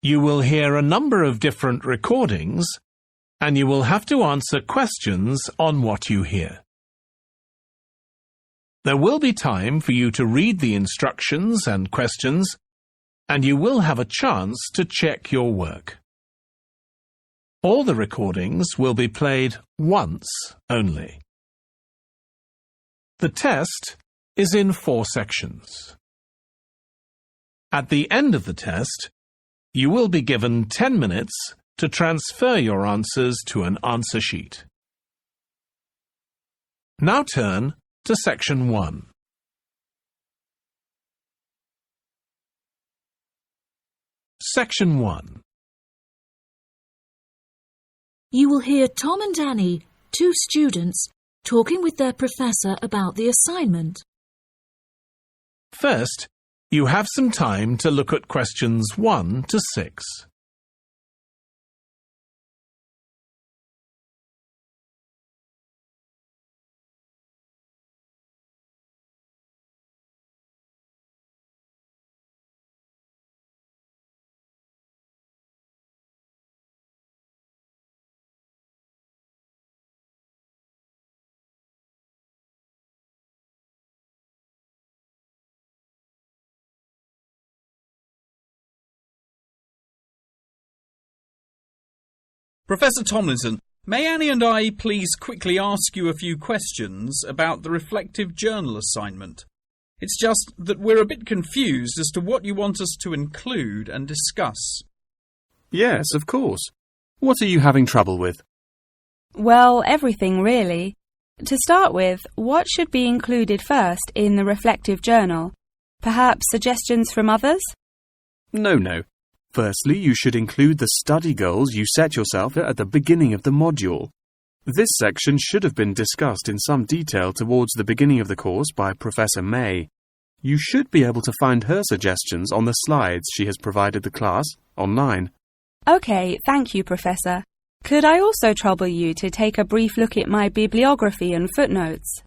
You will hear a number of different recordings, and you will have to answer questions on what you hear. There will be time for you to read the instructions and questions, and you will have a chance to check your work. All the recordings will be played once only. The test is in 4 sections. At the end of the test, you will be given 10 minutes to transfer your answers to an answer sheet. Now turn to Section 1. Section 1. You will hear Tom and Annie, 2 students, talking with their professor about the assignment. First, you have some time to look at questions 1 to 6. Professor Tomlinson, may Annie and I please quickly ask you a few questions about the reflective journal assignment? It's just that we're a bit confused as to what you want us to include and discuss. Yes, of course. What are you having trouble with? Well, everything really. To start with, what should be included first in the reflective journal? Perhaps suggestions from others? No. Firstly, you should include the study goals you set yourself at the beginning of the module. This section should have been discussed in some detail towards the beginning of the course by Professor May. You should be able to find her suggestions on the slides she has provided the class online. OK, thank you, Professor. Could I also trouble you to take a brief look at my bibliography and footnotes?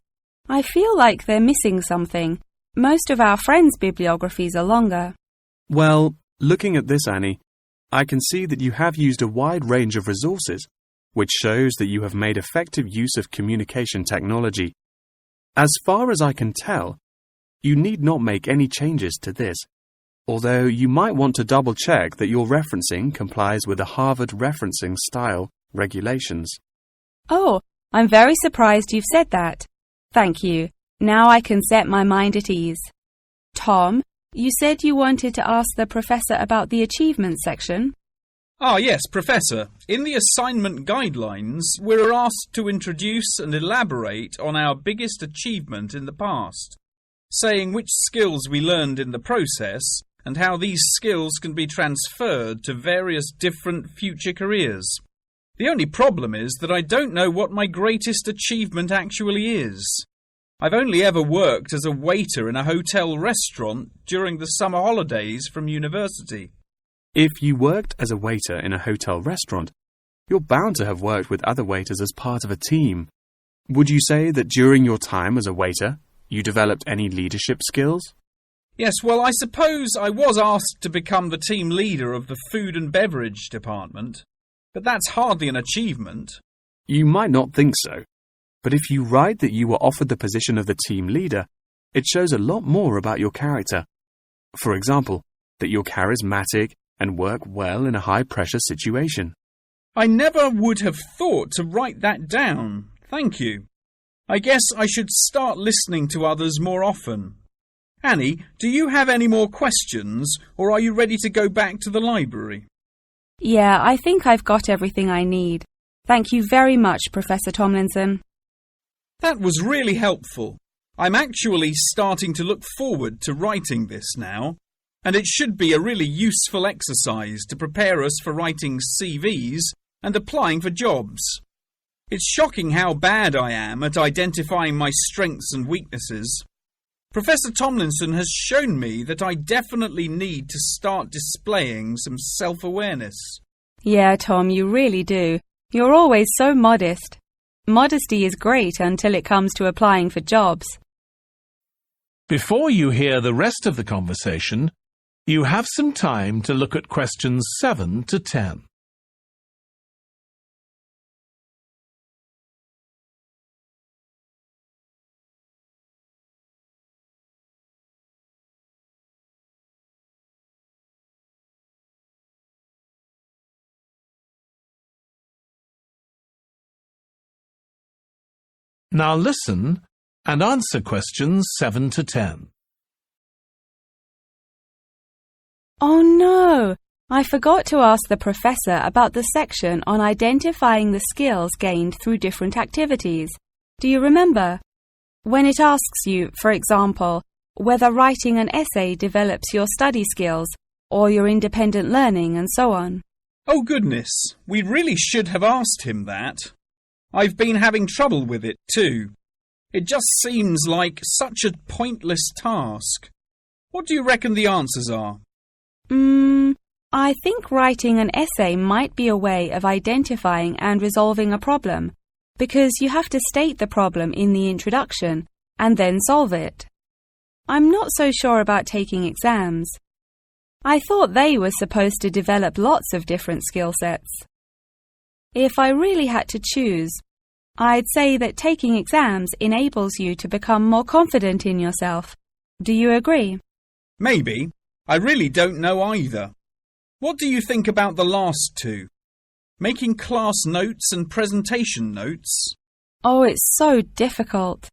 I feel like they're missing something. Most of our friends' bibliographies are longer. Well, looking at this, Annie, I can see that you have used a wide range of resources, which shows that you have made effective use of communication technology. As far as I can tell, you need not make any changes to this, although you might want to double-check that your referencing complies with the Harvard referencing style regulations. Oh, I'm very surprised you've said that. Thank you. Now I can set my mind at ease. Tom, you said you wanted to ask the professor about the achievement section. Yes, Professor. In the assignment guidelines, we're asked to introduce and elaborate on our biggest achievement in the past, saying which skills we learned in the process and how these skills can be transferred to various different future careers. The only problem is that I don't know what my greatest achievement actually is. I've only ever worked as a waiter in a hotel restaurant during the summer holidays from university. If you worked as a waiter in a hotel restaurant, you're bound to have worked with other waiters as part of a team. Would you say that during your time as a waiter, you developed any leadership skills? Yes, well, I suppose I was asked to become the team leader of the food and beverage department, but that's hardly an achievement. You might not think so. But if you write that you were offered the position of the team leader, it shows a lot more about your character. For example, that you're charismatic and work well in a high-pressure situation. I never would have thought to write that down. Thank you. I guess I should start listening to others more often. Annie, do you have any more questions, or are you ready to go back to the library? Yeah, I think I've got everything I need. Thank you very much, Professor Tomlinson. That was really helpful. I'm actually starting to look forward to writing this now, and it should be a really useful exercise to prepare us for writing CVs and applying for jobs. It's shocking how bad I am at identifying my strengths and weaknesses. Professor Tomlinson has shown me that I definitely need to start displaying some self-awareness. Yeah, Tom, you really do. You're always so modest. Modesty is great until it comes to applying for jobs. Before you hear the rest of the conversation, You have some time to look at questions 7 to 10. Now listen and answer questions 7 to 10. Oh no! I forgot to ask the professor about the section on identifying the skills gained through different activities. Do you remember? When it asks you, for example, whether writing an essay develops your study skills or your independent learning and so on. Oh goodness, we really should have asked him that. I've been having trouble with it too. It just seems like such a pointless task. What do you reckon the answers are? I think writing an essay might be a way of identifying and resolving a problem, because you have to state the problem in the introduction and then solve it. I'm not so sure about taking exams. I thought they were supposed to develop lots of different skill sets. If I really had to choose, I'd say that taking exams enables you to become more confident in yourself. Do you agree? Maybe. I really don't know either. What do you think about the last two? Making class notes and presentation notes? Oh, it's so difficult.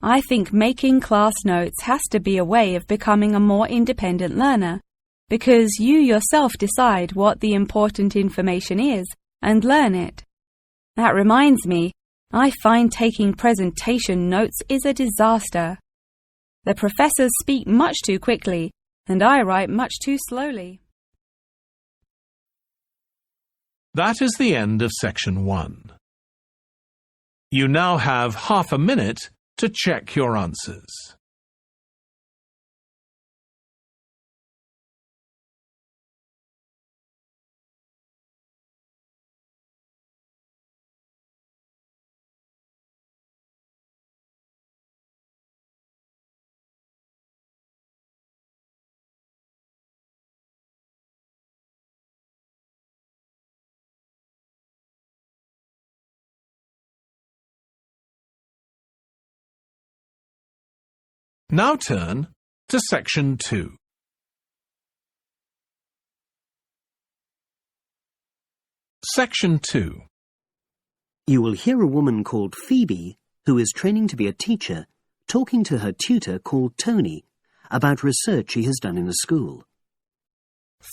I think making class notes has to be a way of becoming a more independent learner, because you yourself decide what the important information is and learn it. That reminds me, I find taking presentation notes is a disaster. The professors speak much too quickly, and I write much too slowly. That is the end of section 1. You now have half a minute to check your answers. Now turn to section 2. Section 2. You will hear a woman called Phoebe, who is training to be a teacher, talking to her tutor called Tony about research she has done in the school.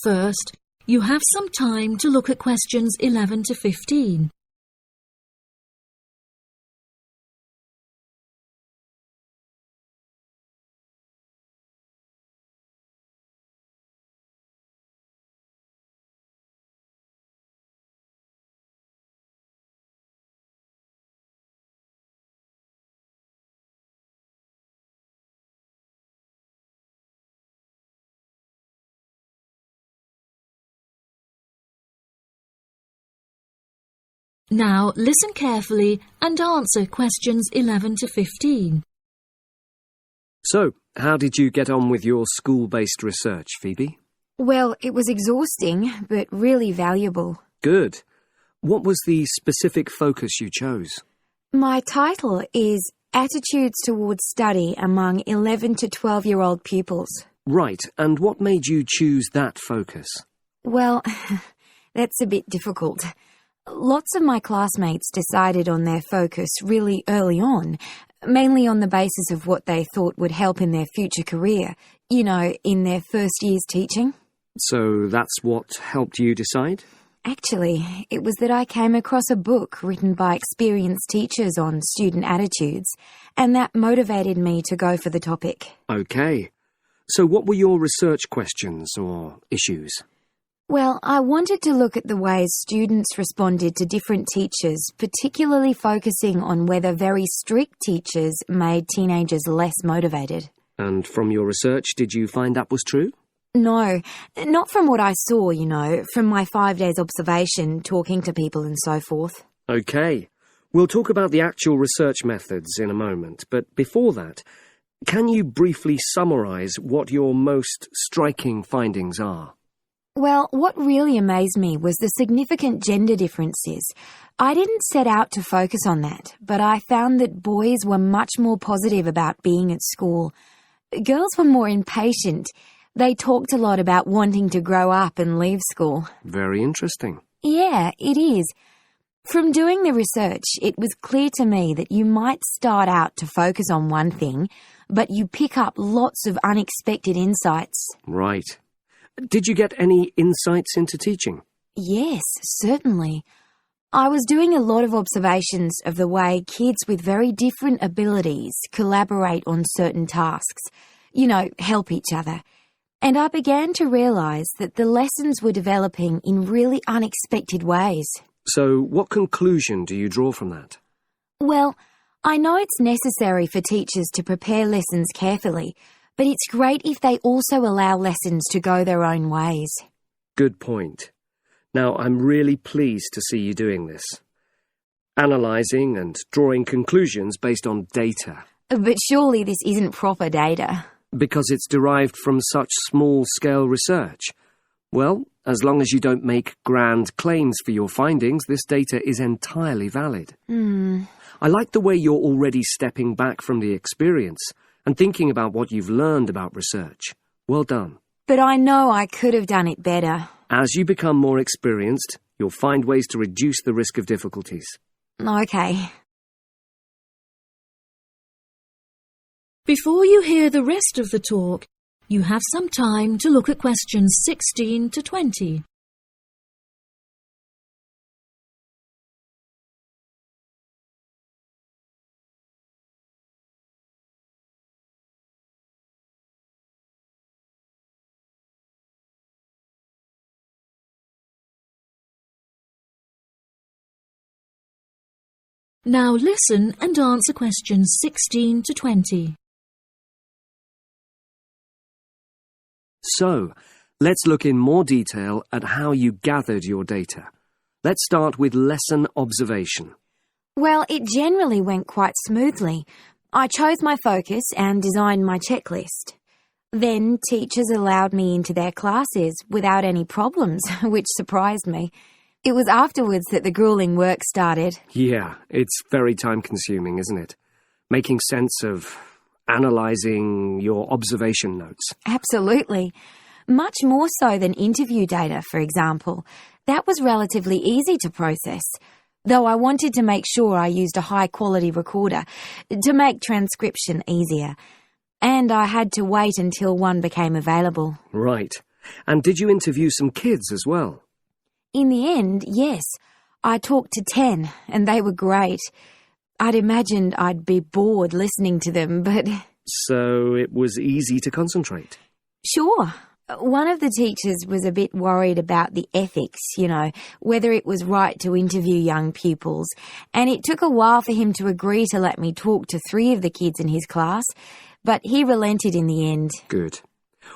First, you have some time to look at questions 11 to 15. Now listen carefully and answer questions 11 to 15. So, how did you get on with your school-based research, Phoebe? Well, it was exhausting, but really valuable. Good. What was the specific focus you chose? My title is Attitudes Towards Study Among 11 to 12-year-old Pupils. Right, and what made you choose that focus? Well, that's a bit difficult. Lots of my classmates decided on their focus really early on, mainly on the basis of what they thought would help in their future career, in their first years teaching. So that's what helped you decide? Actually, it was that I came across a book written by experienced teachers on student attitudes, and that motivated me to go for the topic. OK. So what were your research questions or issues? Well, I wanted to look at the ways students responded to different teachers, particularly focusing on whether very strict teachers made teenagers less motivated. And from your research, did you find that was true? No, not from what I saw, from my 5 days observation, talking to people and so forth. OK. We'll talk about the actual research methods in a moment, but before that, Can you briefly summarise what your most striking findings are? Well, what really amazed me was the significant gender differences. I didn't set out to focus on that, but I found that boys were much more positive about being at school. Girls were more impatient. They talked a lot about wanting to grow up and leave school. Very interesting. Yeah, it is. From doing the research, it was clear to me that you might start out to focus on one thing, but you pick up lots of unexpected insights. Right. Did you get any insights into teaching? Yes, certainly. I was doing a lot of observations of the way kids with very different abilities collaborate on certain tasks. You know, help each other. And I began to realise that the lessons were developing in really unexpected ways. So, what conclusion do you draw from that? Well, I know it's necessary for teachers to prepare lessons carefully, but it's great if they also allow lessons to go their own ways. Good point. Now, I'm really pleased to see you doing this. Analysing and drawing conclusions based on data. But surely this isn't proper data. Because it's derived from such small-scale research. Well, as long as you don't make grand claims for your findings, this data is entirely valid. I like the way you're already stepping back from the experience and thinking about what you've learned about research. Well done. But I know I could have done it better. As you become more experienced, you'll find ways to reduce the risk of difficulties. Okay. Before you hear the rest of the talk, you have some time to look at questions 16 to 20. Now listen and answer questions 16 to 20. So, let's look in more detail at how you gathered your data. Let's start with lesson observation. Well, it generally went quite smoothly. I chose my focus and designed my checklist. Then teachers allowed me into their classes without any problems, which surprised me. It was afterwards that the grueling work started. Yeah, it's very time-consuming, isn't it? Making sense of analysing your observation notes. Absolutely. Much more so than interview data, for example. That was relatively easy to process, though I wanted to make sure I used a high-quality recorder to make transcription easier. And I had to wait until one became available. Right. And did you interview some kids as well? In the end, yes. I talked to 10, and they were great. I'd imagined I'd be bored listening to them, but... So it was easy to concentrate? Sure. One of the teachers was a bit worried about the ethics, whether it was right to interview young pupils, and it took a while for him to agree to let me talk to 3 of the kids in his class, but he relented in the end. Good.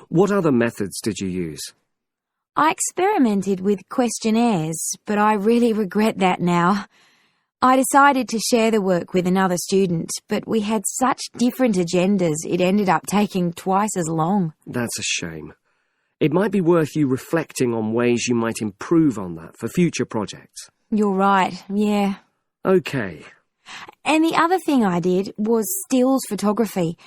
What other methods did you use? I experimented with questionnaires, but I really regret that now. I decided to share the work with another student, but we had such different agendas it ended up taking twice as long. That's a shame. It might be worth you reflecting on ways you might improve on that for future projects. You're right, yeah. Okay. And the other thing I did was stills photography.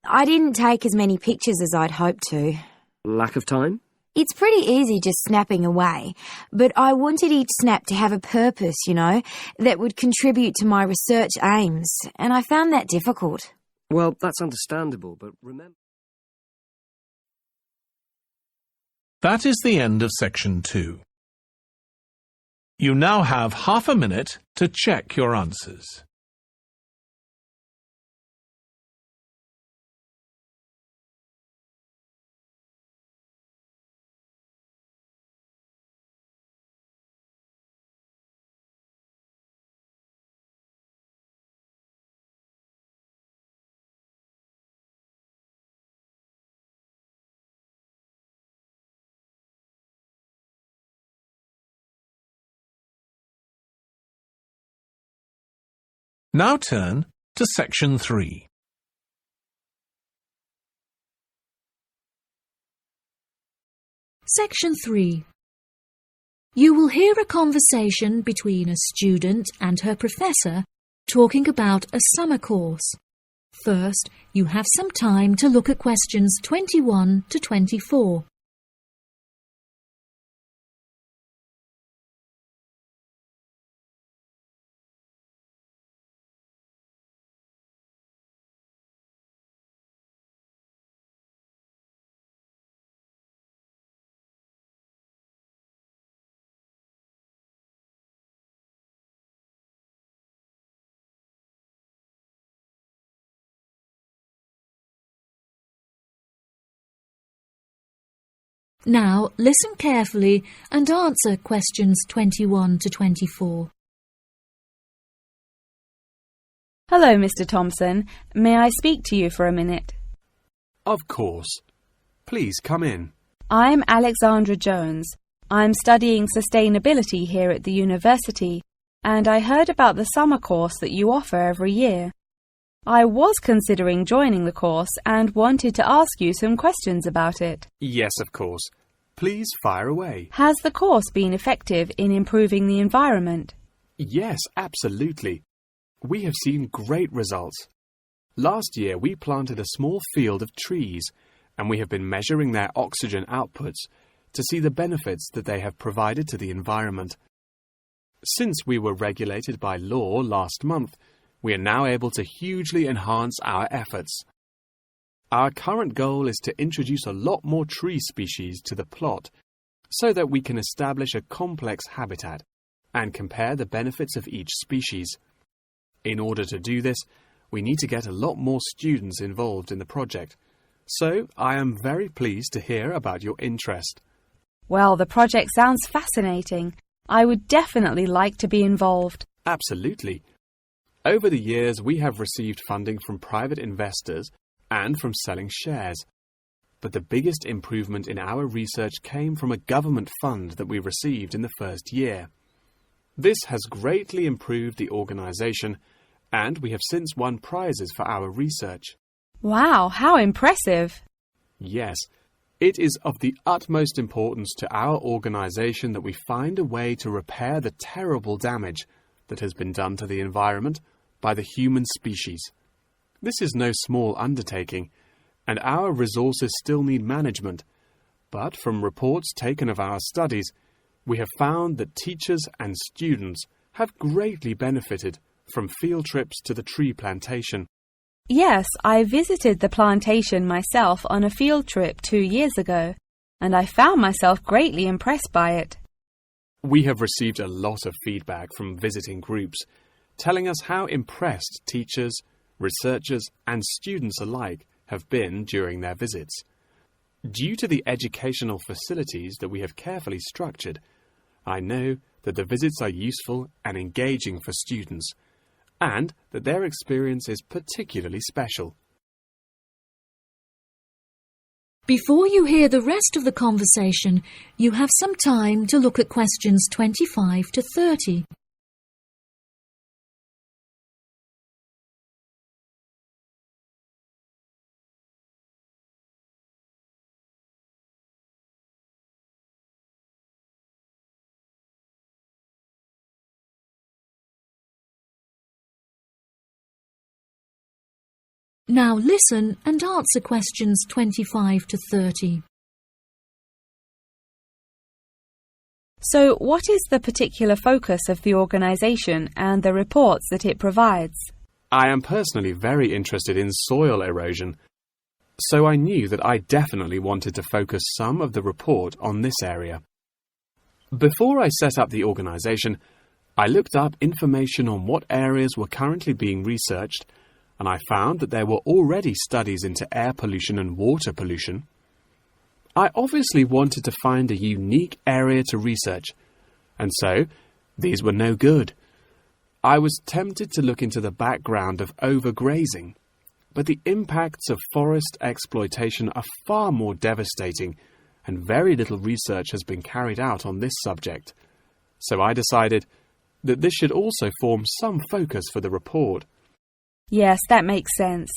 I didn't take as many pictures as I'd hoped to. Lack of time? It's pretty easy just snapping away, but I wanted each snap to have a purpose, that would contribute to my research aims, and I found that difficult. Well, that's understandable, but remember... That is the end of section 2. You now have half a minute to check your answers. Now turn to section 3. Section 3. You will hear a conversation between a student and her professor talking about a summer course. First, you have some time to look at questions 21 to 24. Now, listen carefully and answer questions 21 to 24. Hello, Mr. Thompson. May I speak to you for a minute? Of course. Please come in. I'm Alexandra Jones. I'm studying sustainability here at the university, and I heard about the summer course that you offer every year. I was considering joining the course and wanted to ask you some questions about it. Yes, of course. Please fire away. Has the course been effective in improving the environment? Yes, absolutely. We have seen great results. Last year we planted a small field of trees, and we have been measuring their oxygen outputs to see the benefits that they have provided to the environment. Since we were regulated by law last month, we are now able to hugely enhance our efforts. Our current goal is to introduce a lot more tree species to the plot so that we can establish a complex habitat and compare the benefits of each species. In order to do this, we need to get a lot more students involved in the project. So, I am very pleased to hear about your interest. Well, the project sounds fascinating. I would definitely like to be involved. Absolutely. Over the years, we have received funding from private investors and from selling shares. But the biggest improvement in our research came from a government fund that we received in the first year. This has greatly improved the organisation, and we have since won prizes for our research. Wow, how impressive! Yes, it is of the utmost importance to our organisation that we find a way to repair the terrible damage that has been done to the environment by the human species. This is no small undertaking, and our resources still need management. But from reports taken of our studies, we have found that teachers and students have greatly benefited from field trips to the tree plantation. Yes, I visited the plantation myself on a field trip 2 years ago, and I found myself greatly impressed by it. We have received a lot of feedback from visiting groups, telling us how impressed teachers, researchers, and students alike have been during their visits. Due to the educational facilities that we have carefully structured, I know that the visits are useful and engaging for students, and that their experience is particularly special. Before you hear the rest of the conversation, you have some time to look at questions 25 to 30. Now listen and answer questions 25 to 30. So, what is the particular focus of the organisation and the reports that it provides? I am personally very interested in soil erosion, so I knew that I definitely wanted to focus some of the report on this area. Before I set up the organisation, I looked up information on what areas were currently being researched, and I found that there were already studies into air pollution and water pollution. I obviously wanted to find a unique area to research, and so these were no good. I was tempted to look into the background of overgrazing, but the impacts of forest exploitation are far more devastating, and very little research has been carried out on this subject. So I decided that this should also form some focus for the report. Yes, that makes sense.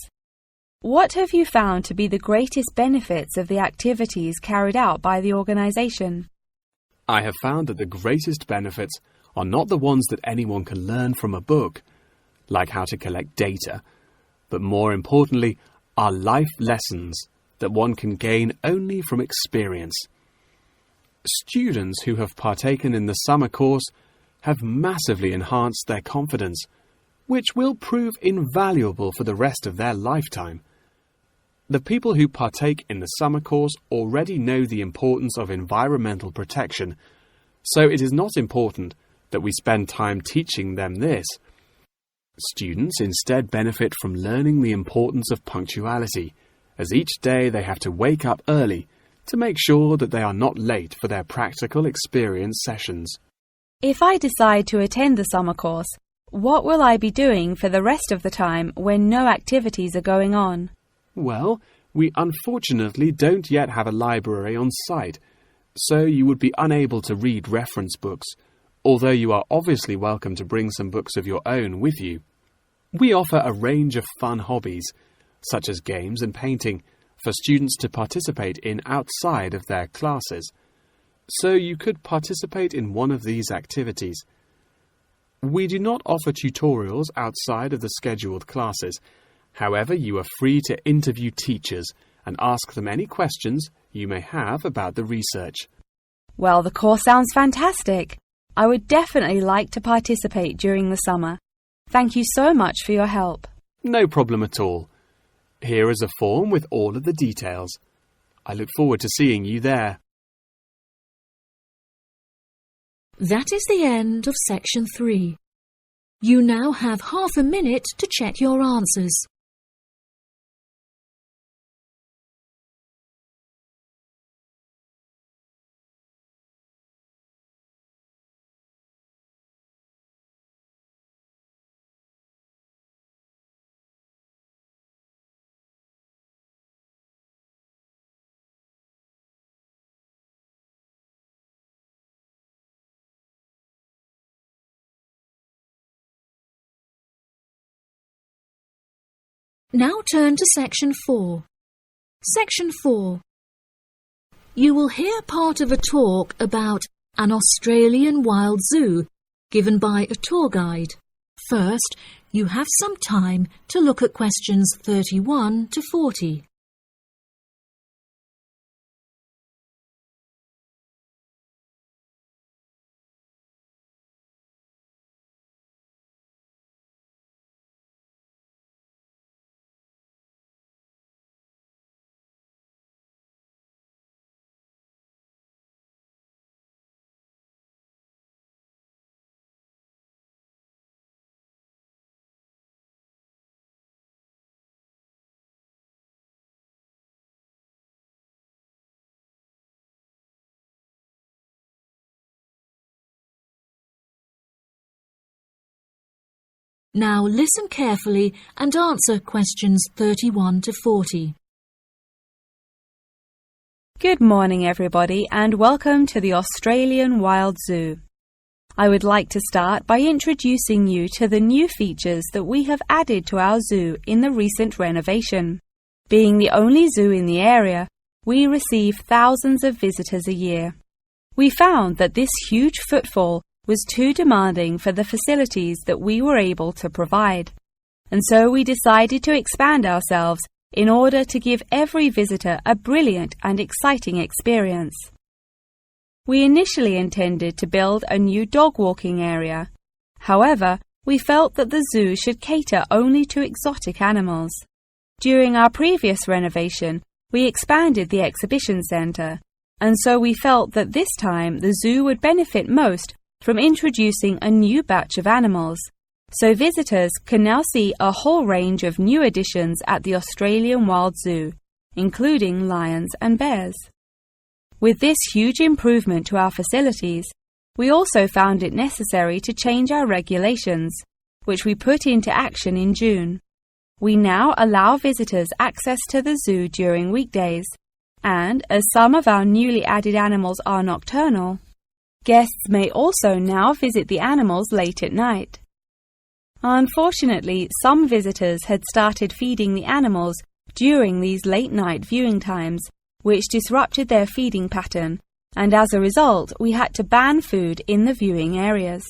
what have you found to be the greatest benefits of the activities carried out by the organisation? I have found that the greatest benefits are not the ones that anyone can learn from a book, like how to collect data, but more importantly are life lessons that one can gain only from experience. Students who have partaken in the summer course have massively enhanced their confidence, which will prove invaluable for the rest of their lifetime. The people who partake in the summer course already know the importance of environmental protection, so it is not important that we spend time teaching them this. Students instead benefit from learning the importance of punctuality, as each day they have to wake up early to make sure that they are not late for their practical experience sessions. If I decide to attend the summer course, what will I be doing for the rest of the time when no activities are going on? Well, we unfortunately don't yet have a library on site, so you would be unable to read reference books, although you are obviously welcome to bring some books of your own with you. We offer a range of fun hobbies, such as games and painting, for students to participate in outside of their classes, so you could participate in one of these activities. We do not offer tutorials outside of the scheduled classes. However, you are free to interview teachers and ask them any questions you may have about the research. Well, the course sounds fantastic. I would definitely like to participate during the summer. Thank you so much for your help. No problem at all. Here is a form with all of the details. I look forward to seeing you there. That is the end of section 3. You now have half a minute to check your answers. Now turn to section 4. Section 4. You will hear part of a talk about an Australian wild zoo given by a tour guide. First, you have some time to look at questions 31 to 40. Now listen carefully and answer questions 31 to 40. Good morning, everybody, and welcome to the Australian Wild Zoo. I would like to start by introducing you to the new features that we have added to our zoo in the recent renovation. Being the only zoo in the area, we receive thousands of visitors a year. We found that this huge footfall was too demanding for the facilities that we were able to provide, and so we decided to expand ourselves in order to give every visitor a brilliant and exciting experience. We initially intended to build a new dog walking area. However, we felt that the zoo should cater only to exotic animals. During our previous renovation, we expanded the exhibition centre, and so we felt that this time the zoo would benefit most from introducing a new batch of animals, so visitors can now see a whole range of new additions at the Australian Wild Zoo, including lions and bears. With this huge improvement to our facilities, we also found it necessary to change our regulations, which we put into action in June. We now allow visitors access to the zoo during weekdays, and as some of our newly added animals are nocturnal, guests may also now visit the animals late at night. Unfortunately, some visitors had started feeding the animals during these late-night viewing times, which disrupted their feeding pattern, and as a result, we had to ban food in the viewing areas.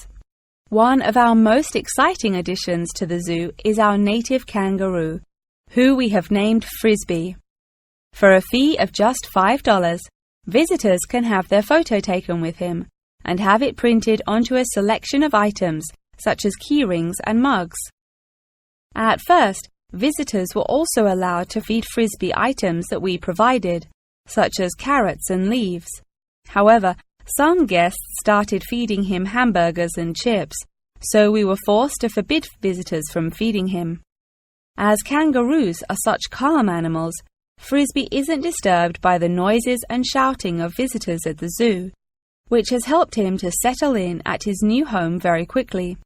One of our most exciting additions to the zoo is our native kangaroo, who we have named Frisbee. For a fee of just $5, visitors can have their photo taken with him and have it printed onto a selection of items such as keyrings and mugs. At first, visitors were also allowed to feed Frisbee items that we provided, such as carrots and leaves. However, some guests started feeding him hamburgers and chips, so we were forced to forbid visitors from feeding him. As kangaroos are such calm animals, Frisbee isn't disturbed by the noises and shouting of visitors at the zoo, which has helped him to settle in at his new home very quickly.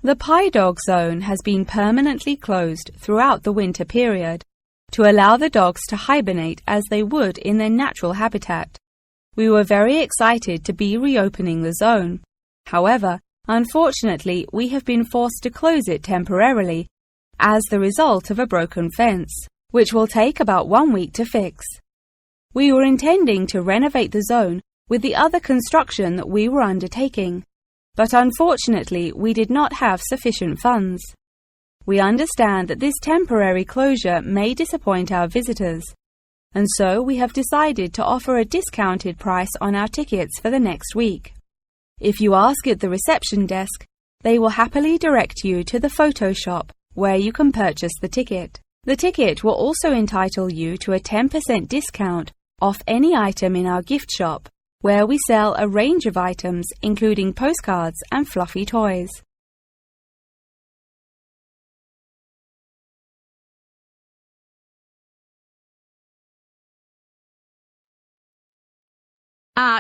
The Pie Dog Zone has been permanently closed throughout the winter period to allow the dogs to hibernate as they would in their natural habitat. We were very excited to be reopening the zone. However, unfortunately, we have been forced to close it temporarily as the result of a broken fence, which will take about 1 week to fix. We were intending to renovate the zone with the other construction that we were undertaking, but unfortunately we did not have sufficient funds. We understand that this temporary closure may disappoint our visitors, and so we have decided to offer a discounted price on our tickets for the next week. If you ask at the reception desk, they will happily direct you to the photo shop where you can purchase the ticket. The ticket will also entitle you to a 10% discount off any item in our gift shop, where we sell a range of items including postcards and fluffy toys.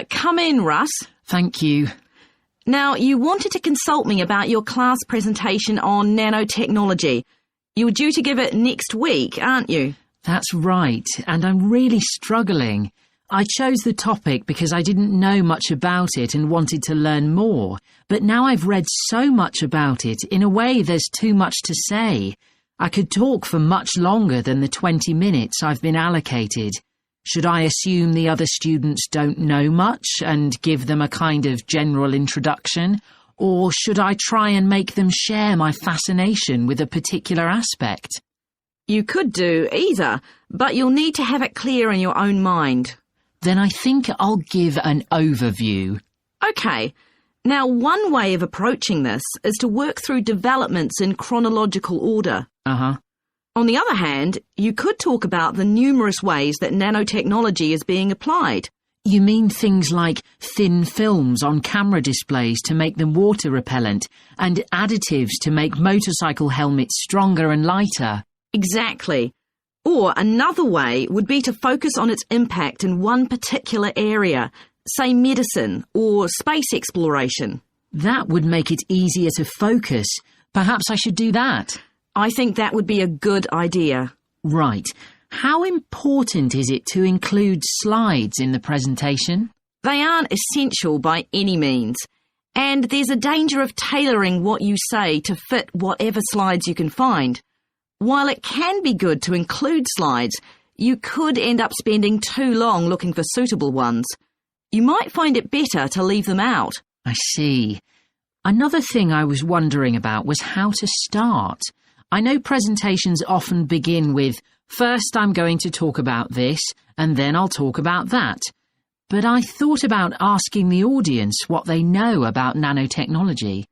Come in, Russ. Thank you. Now, you wanted to consult me about your class presentation on nanotechnology. You were due to give it next week, aren't you? That's right, and I'm really struggling. I chose the topic because I didn't know much about it and wanted to learn more, but now I've read so much about it, in a way there's too much to say. I could talk for much longer than the 20 minutes I've been allocated. Should I assume the other students don't know much and give them a kind of general introduction, or should I try and make them share my fascination with a particular aspect? You could do either, but you'll need to have it clear in your own mind. Then I think I'll give an overview. OK. Now, one way of approaching this is to work through developments in chronological order. On the other hand, you could talk about the numerous ways that nanotechnology is being applied. You mean things like thin films on camera displays to make them water repellent and additives to make motorcycle helmets stronger and lighter? Exactly. Or another way would be to focus on its impact in one particular area, say medicine or space exploration. That would make it easier to focus. Perhaps I should do that. I think that would be a good idea. Right. How important is it to include slides in the presentation? They aren't essential by any means, and there's a danger of tailoring what you say to fit whatever slides you can find. While it can be good to include slides, you could end up spending too long looking for suitable ones. You might find it better to leave them out. I see. Another thing I was wondering about was how to start. I know presentations often begin with, first I'm going to talk about this, and then I'll talk about that. But I thought about asking the audience what they know about nanotechnology.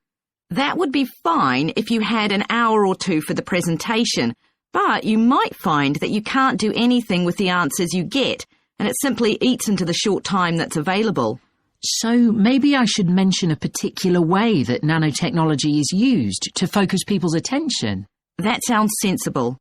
That would be fine if you had an hour or two for the presentation, but you might find that you can't do anything with the answers you get, and it simply eats into the short time that's available. So maybe I should mention a particular way that nanotechnology is used to focus people's attention. That sounds sensible.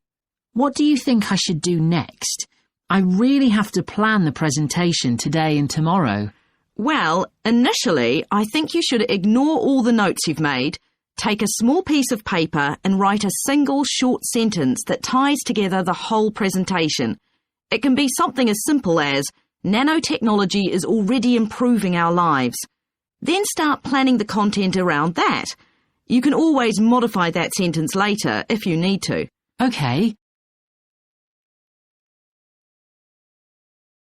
What do you think I should do next? I really have to plan the presentation today and tomorrow. Well, initially, I think you should ignore all the notes you've made, take a small piece of paper and write a single short sentence that ties together the whole presentation. It can be something as simple as, nanotechnology is already improving our lives. Then start planning the content around that. You can always modify that sentence later if you need to. OK,